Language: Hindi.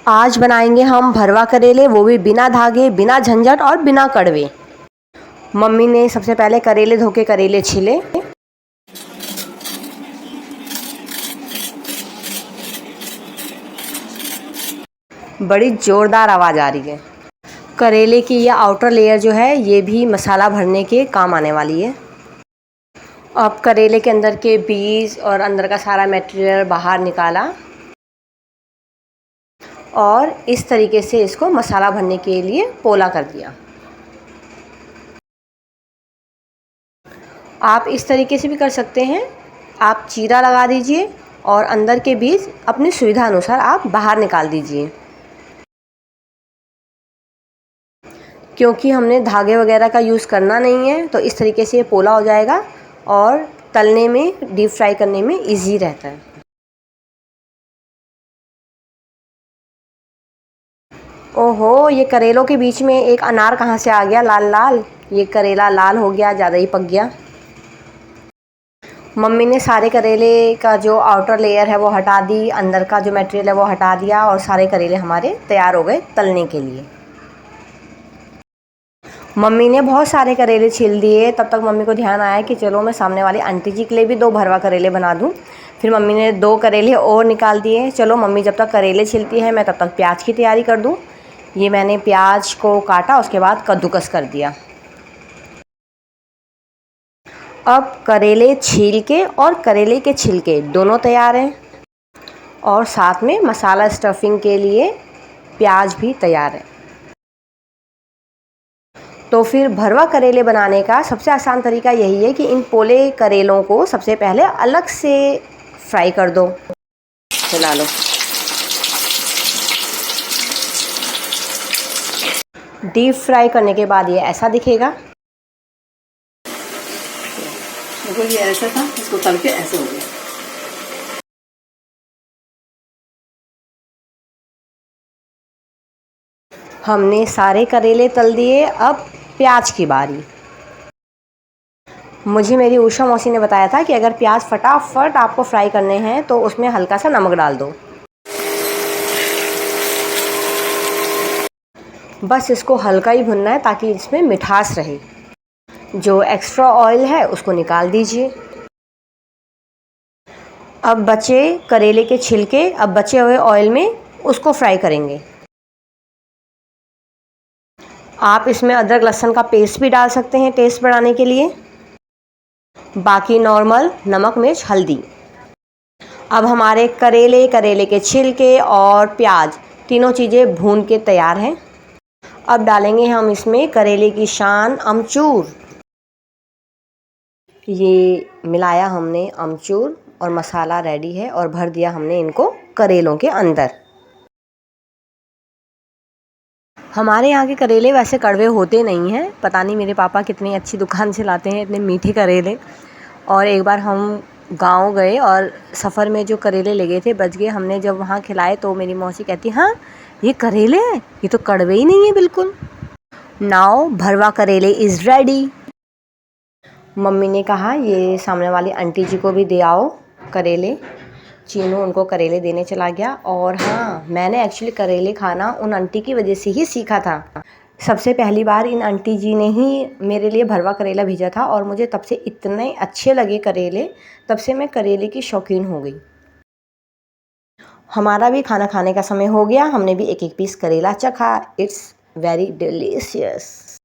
आज बनाएंगे हम भरवा करेले, वो भी बिना धागे, बिना झंझट और बिना कड़वे। मम्मी ने सबसे पहले करेले धो के करेले छीले। बड़ी ज़ोरदार आवाज़ आ रही है। करेले की यह आउटर लेयर जो है ये भी मसाला भरने के काम आने वाली है। अब करेले के अंदर के बीज और अंदर का सारा मटेरियल बाहर निकाला और इस तरीके से इसको मसाला भरने के लिए पोला कर दिया। आप इस तरीके से भी कर सकते हैं, आप चीरा लगा दीजिए और अंदर के बीज अपनी सुविधा अनुसार आप बाहर निकाल दीजिए। क्योंकि हमने धागे वगैरह का यूज़ करना नहीं है तो इस तरीके से ये पोला हो जाएगा और तलने में, डीप फ्राई करने में इजी रहता है। ओहो, ये करेलों के बीच में एक अनार कहाँ से आ गया लाल लाल। ये करेला लाल हो गया, ज़्यादा ही पक गया। मम्मी ने सारे करेले का जो आउटर लेयर है वो हटा दी, अंदर का जो मटेरियल है वो हटा दिया और सारे करेले हमारे तैयार हो गए तलने के लिए। मम्मी ने बहुत सारे करेले छील दिए। तब तक मम्मी को ध्यान आया कि चलो मैं सामने वाली आंटी जी के लिए भी 2 भरवा करेले बना दूं। फिर मम्मी ने 2 करेले और निकाल दिए। चलो मम्मी जब तक करेले छीलती है मैं तब तक प्याज की तैयारी कर दूं। ये मैंने प्याज को काटा, उसके बाद कद्दूकस कर दिया। अब करेले छील के और करेले के छिलके दोनों तैयार हैं और साथ में मसाला स्टफिंग के लिए प्याज भी तैयार है। तो फिर भरवा करेले बनाने का सबसे आसान तरीका यही है कि इन पोले करेलों को सबसे पहले अलग से फ्राई कर दो। चला लो। डीप फ्राई करने के बाद ये ऐसा दिखेगा। देखो ये ऐसा था, इसको तल के ऐसे हो गया। हमने सारे करेले तल दिए। अब प्याज की बारी। मुझे मेरी उषा मौसी ने बताया था कि अगर प्याज फटाफट आपको फ्राई करने हैं तो उसमें हल्का सा नमक डाल दो। बस इसको हल्का ही भुनना है ताकि इसमें मिठास रहे। जो एक्स्ट्रा ऑयल है उसको निकाल दीजिए। अब बचे करेले के छिलके, अब बचे हुए ऑयल में उसको फ्राई करेंगे। आप इसमें अदरक लहसुन का पेस्ट भी डाल सकते हैं टेस्ट बढ़ाने के लिए। बाकी नॉर्मल नमक, मिर्च, हल्दी। अब हमारे करेले के छिलके और प्याज तीनों चीज़ें भून के तैयार हैं। अब डालेंगे हम इसमें करेले की शान अमचूर। ये मिलाया हमने अमचूर और मसाला रेडी है और भर दिया हमने इनको करेलों के अंदर। हमारे यहाँ के करेले वैसे कड़वे होते नहीं हैं, पता नहीं मेरे पापा कितनी अच्छी दुकान से लाते हैं इतने मीठे करेले। और एक बार हम गांव गए और सफ़र में जो करेले ले गए थे बच गए। हमने जब वहाँ खिलाए तो मेरी मौसी कहती, हाँ ये करेले हैं, ये तो कड़वे ही नहीं है बिल्कुल। नाउ भरवा करेले इज़ रेडी। मम्मी ने कहा ये सामने वाली आंटी जी को भी दे आओ करेले। चीनू उनको करेले देने चला गया। और हाँ, मैंने एक्चुअली करेले खाना उन आंटी की वजह से ही सीखा था। सबसे पहली बार इन आंटी जी ने ही मेरे लिए भरवा करेला भेजा था और मुझे तब से इतने अच्छे लगे करेले, तब से मैं करेले की शौकीन हो गई। हमारा भी खाना खाने का समय हो गया। हमने भी एक एक पीस करेला चखा। It's very delicious.